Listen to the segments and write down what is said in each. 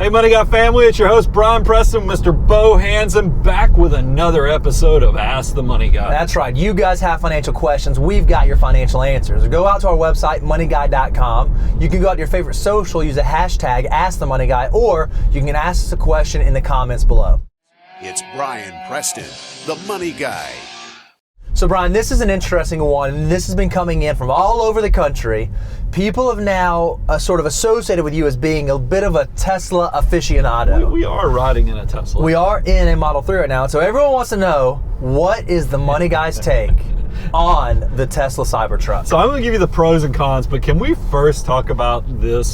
Hey Money Guy family, it's your host Brian Preston, Mr. Bo Hansen, back with another episode of Ask the Money Guy. That's right. You guys have financial questions. We've got your financial answers. Go out to our website, moneyguy.com. You can go out to your favorite social, use a hashtag, Ask the Money Guy, or you can ask us a question in the comments below. It's Brian Preston, the Money Guy. So Brian, this is an interesting one, and this has been coming in from all over the country. People have now sort of associated with you as being a bit of a Tesla aficionado. We are riding in a Tesla. We are in a Model 3 right now, so everyone wants to know, what is the Money Guy's take on the Tesla Cybertruck? So I'm going to give you the pros and cons, but can we first talk about the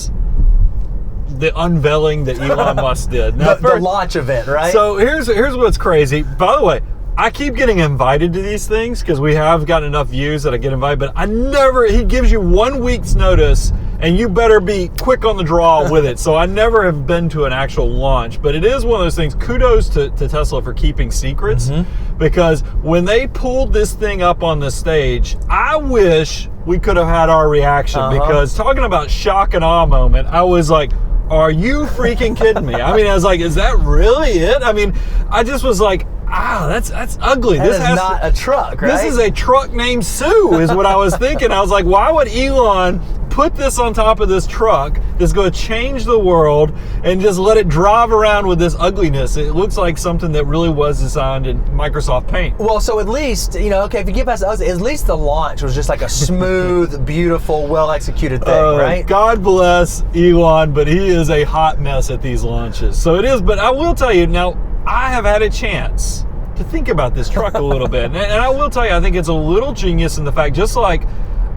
unveiling that Elon Musk did? Now, the launch event, right? So here's what's crazy. By the way, I keep getting invited to these things because we have gotten enough views that I get invited, but he gives you 1 week's notice and you better be quick on the draw with it. So I never have been to an actual launch, but it is one of those things. Kudos to Tesla for keeping secrets, because when they pulled this thing up on the stage, I wish we could have had our reaction, because talking about shock and awe moment, I was like, are you freaking kidding me? I mean, I was like, is that really it? I mean, I just was like, that's ugly. This is not a truck, right? This is a truck named Sue, is what I was thinking. I was like, why would Elon put this on top of this truck that's going to change the world and just let it drive around with this ugliness? It looks like something that really was designed in Microsoft Paint. Well, so at least, okay, if you get past the ugly, at least the launch was just like a smooth, beautiful, well-executed thing, right? God bless Elon, but he is a hot mess at these launches. So it is, but I will tell you, now, I have had a chance to think about this truck a little bit. And I will tell you, I think it's a little genius in the fact, just like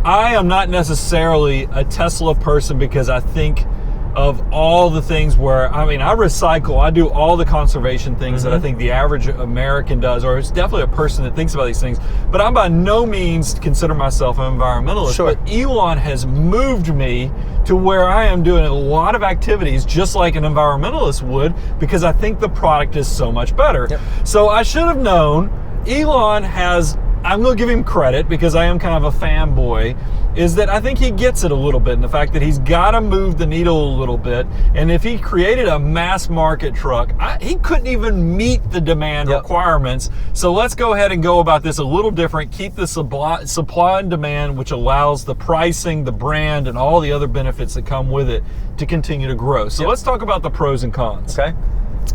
I am not necessarily a Tesla person because I think of all the things where, I mean, I recycle, I do all the conservation things that I think the average American does, or it's definitely a person that thinks about these things. But I'm by no means consider myself an environmentalist. Sure. But Elon has moved me to where I am doing a lot of activities just like an environmentalist would, because I think the product is so much better. Yep. So I should have known. Elon has, I'm going to give him credit because I am kind of a fanboy, is that I think he gets it a little bit in the fact that he's got to move the needle a little bit. And if he created a mass market truck, he couldn't even meet the demand requirements. So let's go ahead and go about this a little different, keep the supply and demand, which allows the pricing, the brand, and all the other benefits that come with it to continue to grow. So let's talk about the pros and cons. Okay.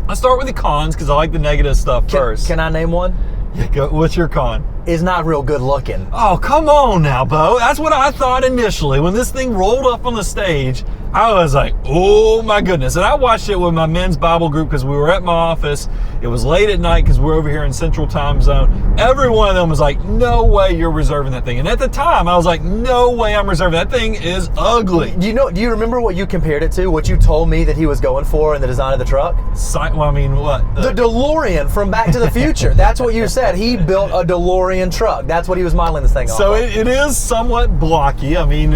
Let's start with the cons because I like the negative stuff first. Can I name one? Yeah, what's your con? Is not real good looking. Oh, come on now, Bo. That's what I thought initially. When this thing rolled up on the stage, I was like, oh my goodness. And I watched it with my men's Bible group because we were at my office. It was late at night because we're over here in Central Time Zone. Every one of them was like, no way you're reserving that thing. And at the time, I was like, no way I'm reserving. That thing is ugly. Do you remember what you compared it to? What you told me that he was going for in the design of the truck? Well, I mean, what? The DeLorean from Back to the Future. That's what you said. He built a DeLorean truck. That's what he was modeling this thing on. So it is somewhat blocky. I mean,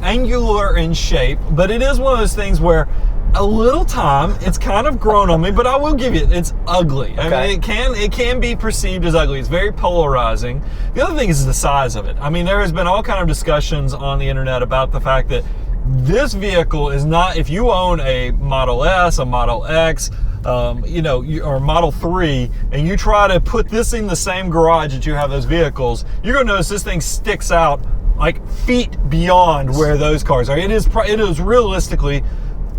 angular in shape, but it is one of those things where a little time, it's kind of grown on me, but I will give you, it's ugly. Okay. I mean, it can be perceived as ugly. It's very polarizing. The other thing is the size of it. I mean, there has been all kind of discussions on the internet about the fact that this vehicle is not, if you own a Model S, a Model X, or Model 3, and you try to put this in the same garage that you have those vehicles, you're going to notice this thing sticks out like feet beyond where those cars are. It is realistically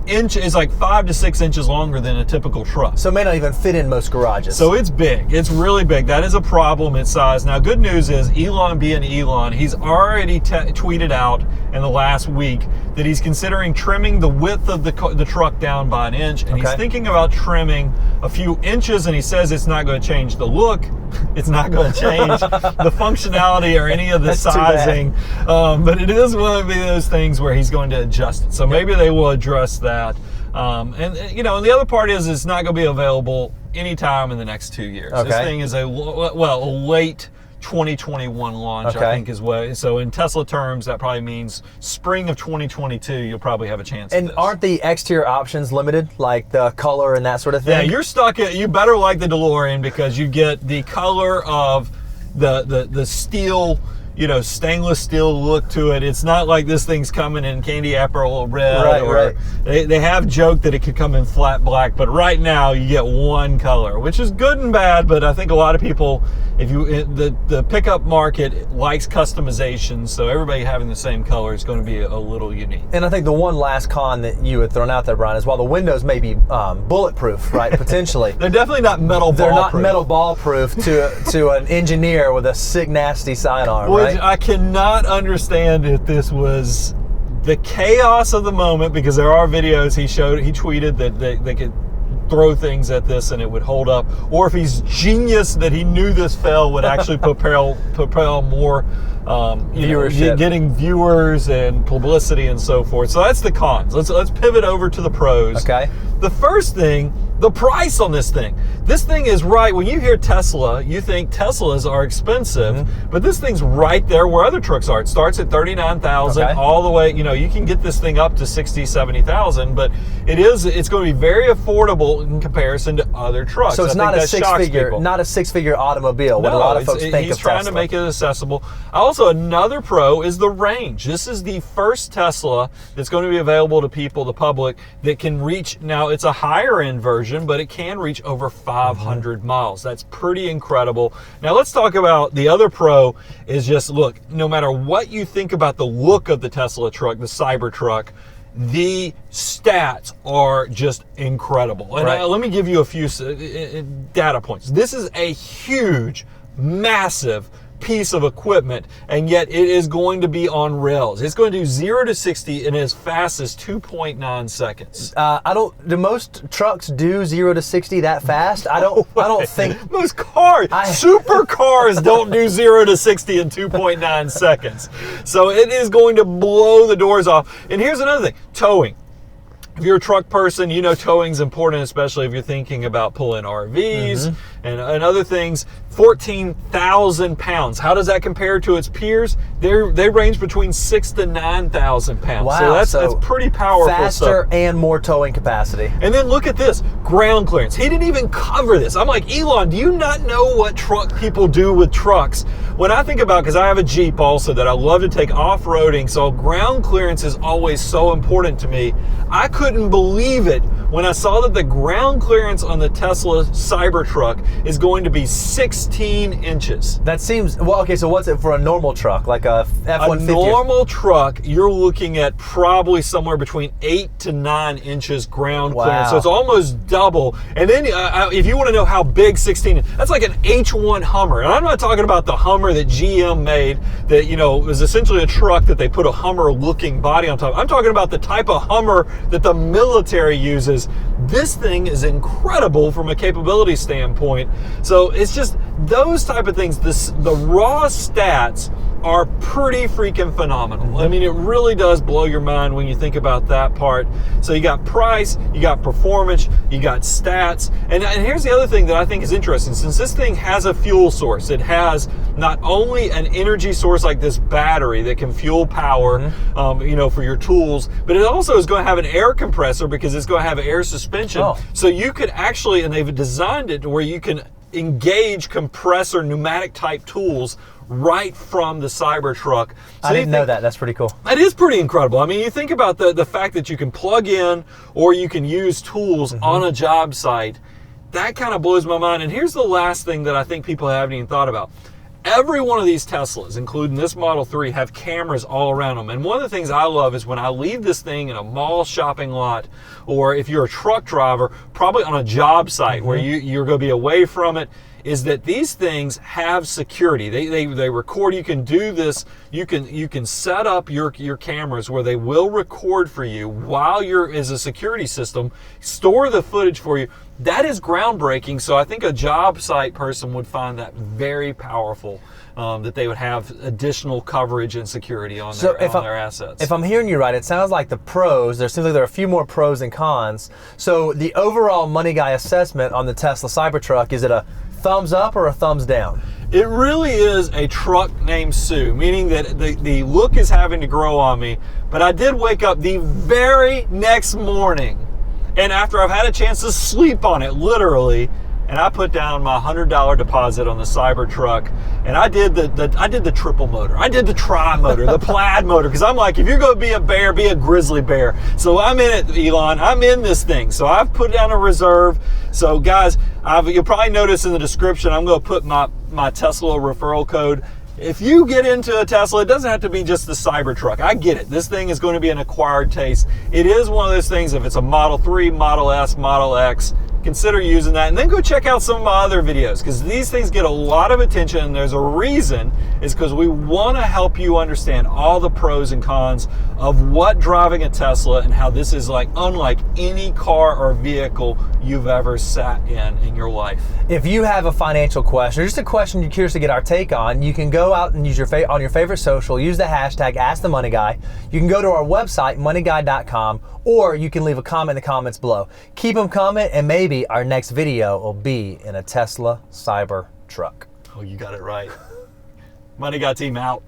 is like 5 to 6 inches longer than a typical truck. So it may not even fit in most garages. So it's big. It's really big. That is a problem, its size. Now, good news is Elon being Elon, he's already tweeted out in the last week that he's considering trimming the width of the truck down by an inch, and he's thinking about trimming a few inches, and he says it's not going to change the look. It's not going to change the functionality or any of the sizing, but it is one of those things where he's going to adjust it. So maybe they will address that. And the other part is it's not going to be available anytime in the next 2 years. This thing is a late 2021 launch, I think is what. So in Tesla terms, that probably means spring of 2022, you'll probably have a chance. And aren't the exterior options limited, like the color and that sort of thing? Yeah, you're stuck. You better like the DeLorean because you get the color of the steel, stainless steel look to it. It's not like this thing's coming in candy apple red. Right. They have joked that it could come in flat black, but right now you get one color, which is good and bad. But I think a lot of people, the pickup market likes customization, so everybody having the same color is going to be a little unique. And I think the one last con that you had thrown out there, Brian, is while the windows may be bulletproof, right, potentially, They're definitely not metal they're ball-proof. not metal ball proof to an engineer with a sick, nasty sidearm, Which right? I cannot understand if this was the chaos of the moment, because there are videos he tweeted that they could throw things at this and it would hold up, or if he's genius that he knew this fell would actually propel more viewership, getting viewers and publicity and so forth. So that's the cons. Let's pivot over to the pros. Okay. The first thing, the price on this thing. This thing is right. When you hear Tesla, you think Teslas are expensive, but this thing's right there where other trucks are. It starts at $39,000 Okay. all the way. You can get this thing up to $60,000, $70,000, but it's going to be very affordable in comparison to other trucks. So it's I not think a that shocks six-figure, people. not a six-figure automobile. What a lot of folks think he's of trying Tesla. to make it accessible. Also, another pro is the range. This is the first Tesla that's going to be available to people, the public, that can reach. Now, it's a higher end version, but it can reach over 500 miles. That's pretty incredible. Now, let's talk about the other pro. Is just look. No matter what you think about the look of the Tesla truck, the Cybertruck, the stats are just incredible. And Right. let me give you a few data points. This is a huge, massive piece of equipment, and yet it is going to be on rails. It's going to do 0 to 60 in as fast as 2.9 seconds. Do most trucks do 0 to 60 that fast? I don't think. Most cars, super cars don't do 0 to 60 in 2.9 seconds. So it is going to blow the doors off. And here's another thing, towing. If you're a truck person, towing's important, especially if you're thinking about pulling RVs and other things. 14,000 pounds. How does that compare to its peers? They range between 6,000 to 9,000 pounds. Wow, So that's pretty powerful faster stuff. and more towing capacity. And then look at this, ground clearance. He didn't even cover this. I'm like, Elon, do you not know what truck people do with trucks? When I think about, because I have a Jeep also that I love to take off-roading, so ground clearance is always so important to me. I couldn't believe it when I saw that the ground clearance on the Tesla Cybertruck is going to be 16 inches. That seems, well, okay, so what's it for a normal truck, like a F-150? A normal truck, you're looking at probably somewhere between 8 to 9 inches ground clearance. So it's almost double. And then if you want to know how big 16 is, that's like an H1 Hummer. And I'm not talking about the Hummer that GM made that, was essentially a truck that they put a Hummer-looking body on top. I'm talking about the type of Hummer that the military uses. This thing is incredible from a capability standpoint. So it's just those type of things. The raw stats are pretty freaking phenomenal. I mean, it really does blow your mind when you think about that part. So you got price, you got performance, you got stats. And here's the other thing that I think is interesting. Since this thing has a fuel source, it has not only an energy source like this battery that can fuel power, for your tools, but it also is going to have an air compressor because it's going to have air suspension. So you could actually, and they've designed it to where you can engage compressor pneumatic type tools right from the Cybertruck. So I didn't know that. That's pretty cool. That is pretty incredible. I mean, you think about the fact that you can plug in or you can use tools on a job site. That kind of blows my mind. And here's the last thing that I think people haven't even thought about. Every one of these Teslas, including this Model 3, have cameras all around them. And one of the things I love is when I leave this thing in a mall shopping lot, or if you're a truck driver, probably on a job site where you're going to be away from it, is that these things have security. They record. You can do this. You can set up your cameras where they will record for you while you're as a security system, store the footage for you. That is groundbreaking. So I think a job site person would find that very powerful. That they would have additional coverage and security on their assets. If I'm hearing you right, it sounds like the pros, there seems like there are a few more pros than cons. So the overall Money Guy assessment on the Tesla Cybertruck, is it a thumbs up or a thumbs down? It really is a truck named Sue, meaning that the look is having to grow on me. But I did wake up the very next morning, and after I've had a chance to sleep on it, literally, and I put down my $100 deposit on the Cybertruck, and I did the triple motor. I did the tri-motor, the plaid motor, because I'm like, if you're going to be a bear, be a grizzly bear. So I'm in it, Elon. I'm in this thing. So I've put down a reserve. So guys, you'll probably notice in the description, I'm going to put my Tesla referral code. If you get into a Tesla, it doesn't have to be just the Cybertruck. I get it. This thing is going to be an acquired taste. It is one of those things, if it's a Model 3, Model S, Model X, consider using that. And then go check out some of my other videos, because these things get a lot of attention, and there's a reason. It's because we want to help you understand all the pros and cons of what driving a Tesla and how this is like unlike any car or vehicle you've ever sat in your life. If you have a financial question or just a question you're curious to get our take on, you can go out and use on your favorite social, use the hashtag #AskTheMoneyGuy. You can go to our website, moneyguy.com, or you can leave a comment in the comments below. Keep them coming, and maybe our next video will be in a Tesla Cybertruck. Oh, you got it right. Money Guy team out.